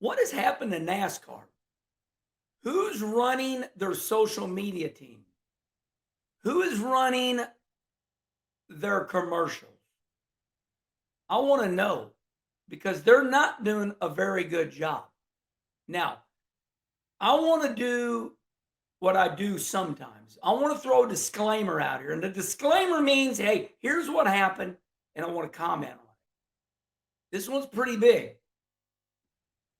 What has happened to NASCAR? Who's running their social media team? Who is running their commercials? I want to know because they're not doing a very good job. Now, I want to do what I do sometimes. I want to throw a disclaimer out here. And the disclaimer means, hey, here's what happened, and I want to comment on it. This one's pretty big.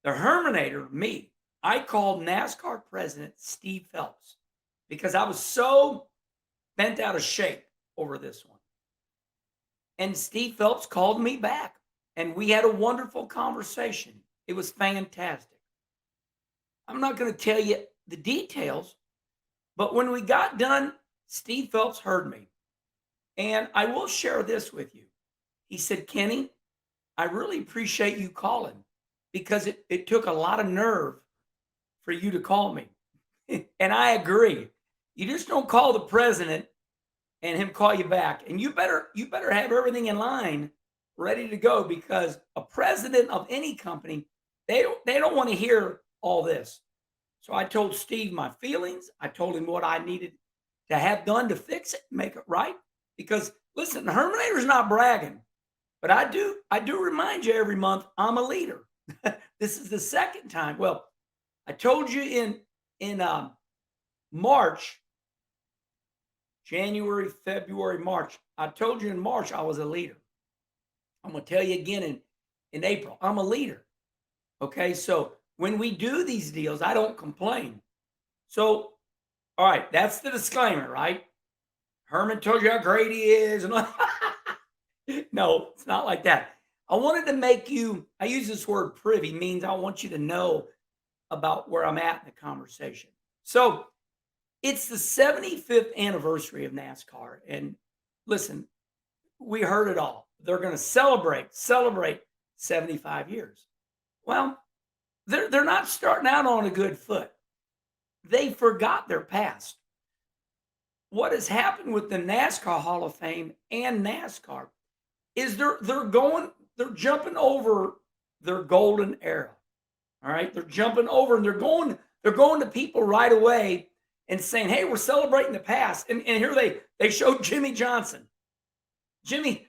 The Herminator, me, I called NASCAR President Steve Phelps because I was so bent out of shape over this one. And Steve Phelps called me back, and we had a wonderful conversation. It was fantastic. I'm not going to tell you the details, but when we got done, Steve Phelps heard me. And I will share this with you. He said, Kenny, I really appreciate you calling because it took a lot of nerve for you to call me. And I agree. You just don't call the president and him call you back. And you better have everything in line ready to go because a president of any company, they don't want to hear all this. So I told Steve my feelings. I told him what I needed to have done to fix it, make it right. Because listen, the Herminator's not bragging, but I do remind you every month I'm a leader. This is the second time. Well, I told you in March, January, February, March. I told you in March I was a leader. I'm gonna tell you again in April. I'm a leader. Okay, so when we do these deals, I don't complain. So, all right, that's the disclaimer, right? Herman told you how great he is, and no, it's not like that. I wanted to make you. I use this word privy means I want you to know about where I'm at in the conversation. So it's the 75th anniversary of NASCAR. And listen, we heard it all. They're going to celebrate 75 years. Well, they're not starting out on a good foot. They forgot their past. What has happened with the NASCAR Hall of Fame and NASCAR is they're jumping over their golden era. All right, they're jumping over and they're going to people right away and saying, "Hey, we're celebrating the past." And here they showed Jimmy Johnson. Jimmy,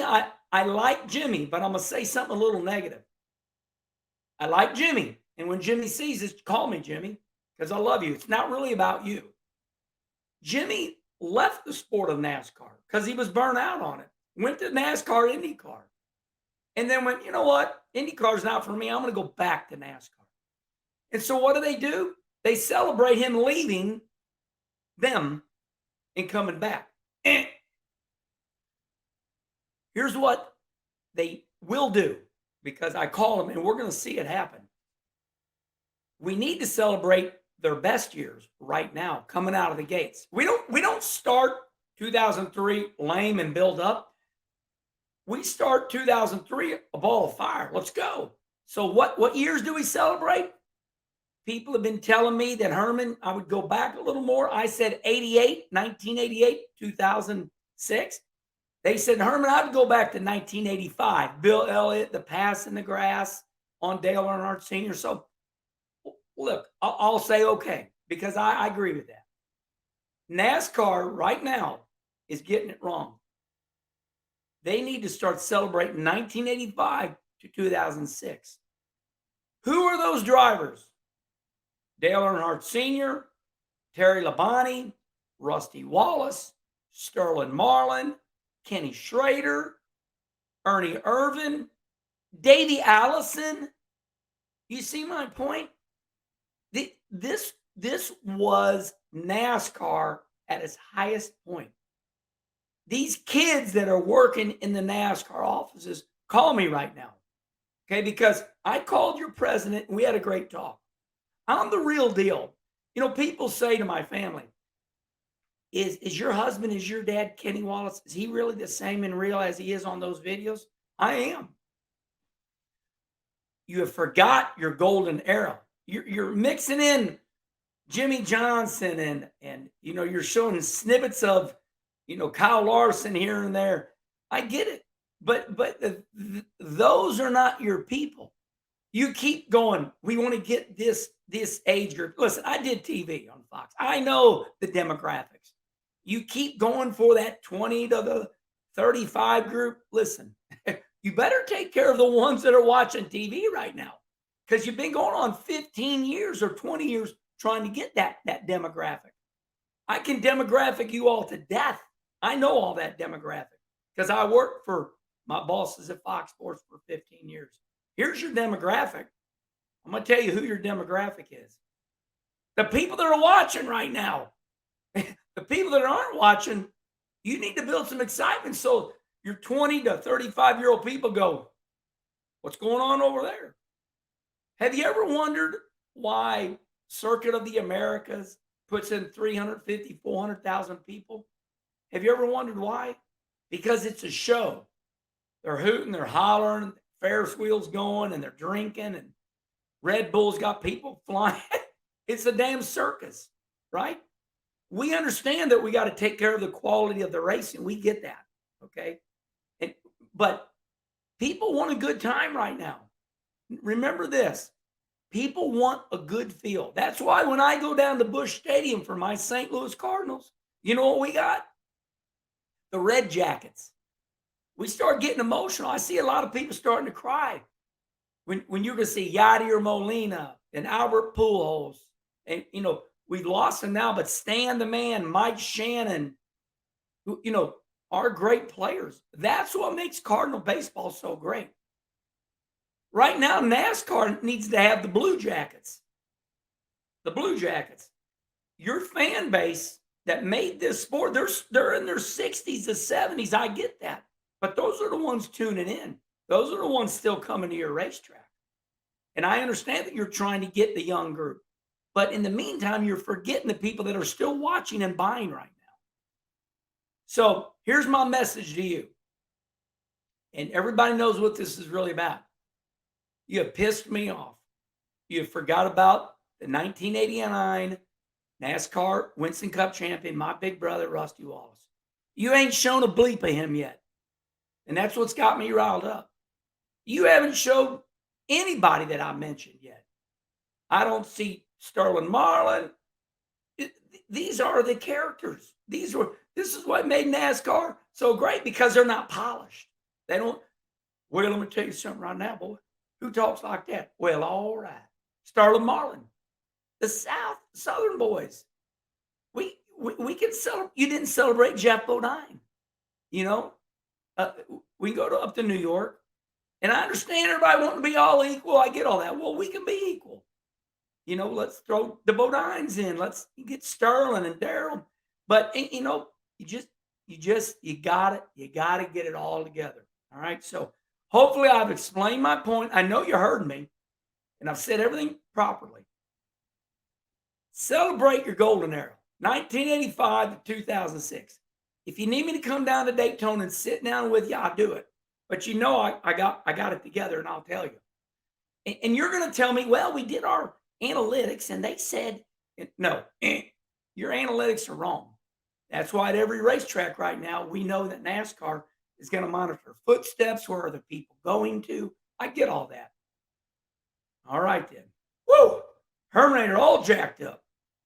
I like Jimmy, but I'm gonna say something a little negative. I like Jimmy, and when Jimmy sees this, call me Jimmy because I love you. It's not really about you. Jimmy left the sport of NASCAR because he was burnt out on it. Went to NASCAR IndyCar, and then went, you know what? IndyCar's not for me. I'm going to go back to NASCAR. And so what do? They celebrate him leaving them and coming back. Eh. Here's what they will do because I call them, and we're going to see it happen. We need to celebrate their best years right now, coming out of the gates. We don't start 2003 lame and build up. We start 2003 a ball of fire. Let's go. So what years do we celebrate? People have been telling me that Herman, I would go back a little more. I said 88, 1988, 2006. They said, Herman, I would go back to 1985. Bill Elliott, the pass in the grass on Dale Earnhardt Sr. So look, I'll say okay, because I agree with that. NASCAR right now is getting it wrong. They need to start celebrating 1985 to 2006. Who are those drivers? Dale Earnhardt Sr., Terry Labonte, Rusty Wallace, Sterling Marlin, Kenny Schrader, Ernie Irvin, Davey Allison. You see my point? This was NASCAR at its highest point. These kids that are working in the NASCAR offices call me right now. Okay, because I called your president and we had a great talk. I'm the real deal. You know, people say to my family, is your husband, is your dad, Kenny Wallace, is he really the same in real as he is on those videos? I am. You have forgot your golden era. You're mixing in Jimmy Johnson and you're showing snippets of Kyle Larson here and there. I get it, but those are not your people. You keep going. We want to get this age group. Listen, I did TV on Fox. I know the demographics. You keep going for that 20 to the 35 group. Listen, you better take care of the ones that are watching TV right now because you've been going on 15 years or 20 years trying to get that demographic. I can demographic you all to death. I know all that demographic because I worked for my bosses at Fox Sports for 15 years. Here's your demographic. I'm going to tell you who your demographic is. The people that are watching right now. The people that aren't watching, you need to build some excitement so your 20 to 35-year-old people go, what's going on over there? Have you ever wondered why Circuit of the Americas puts in 350, 400,000 people? Have you ever wondered why? Because it's a show. They're hooting, they're hollering, Ferris wheels going, and they're drinking, and Red Bull's got people flying. It's a damn circus, right? We understand that we got to take care of the quality of the racing. We get that, okay? But people want a good time right now. Remember this. People want a good feel. That's why when I go down to Busch Stadium for my St. Louis Cardinals, you know what we got? The Red Jackets. We start getting emotional. I see a lot of people starting to cry when you're going to see Yadier Molina and Albert Pujols. And, we've lost him now, but Stan the Man, Mike Shannon, who, are great players. That's what makes Cardinal baseball so great. Right now, NASCAR needs to have the Blue Jackets. The Blue Jackets. Your fan base that made this sport, they're in their 60s to 70s. I get that. But those are the ones tuning in. Those are the ones still coming to your racetrack. And I understand that you're trying to get the young group. But in the meantime, you're forgetting the people that are still watching and buying right now. So here's my message to you. And everybody knows what this is really about. You have pissed me off. You forgot about the 1989 NASCAR Winston Cup champion, my big brother, Rusty Wallace. You ain't shown a bleep of him yet. And that's what's got me riled up. You haven't showed anybody that I mentioned yet. I don't see Sterling Marlin. These are the characters. This is what made NASCAR so great because they're not polished. They don't. Well, let me tell you something right now, boy. Who talks like that? Well, all right. Sterling Marlin. The Southern boys. We can celebrate. You didn't celebrate Jeff Bodine. We can go up to New York. And I understand everybody wanting to be all equal. I get all that. Well, we can be equal. Let's throw the Bodines in. Let's get Sterling and Darrell. But you gotta get it all together. All right. So hopefully I've explained my point. I know you heard me, and I've said everything properly. Celebrate your golden era, 1985 to 2006. If you need me to come down to Daytona and sit down with you, I'll do it. But I got it together, and I'll tell you. And you're going to tell me, well, we did our analytics, and they said, no, your analytics are wrong. That's why at every racetrack right now, we know that NASCAR is going to monitor footsteps. Where are the people going to? I get all that. All right, then. Woo! Herminator all jacked up.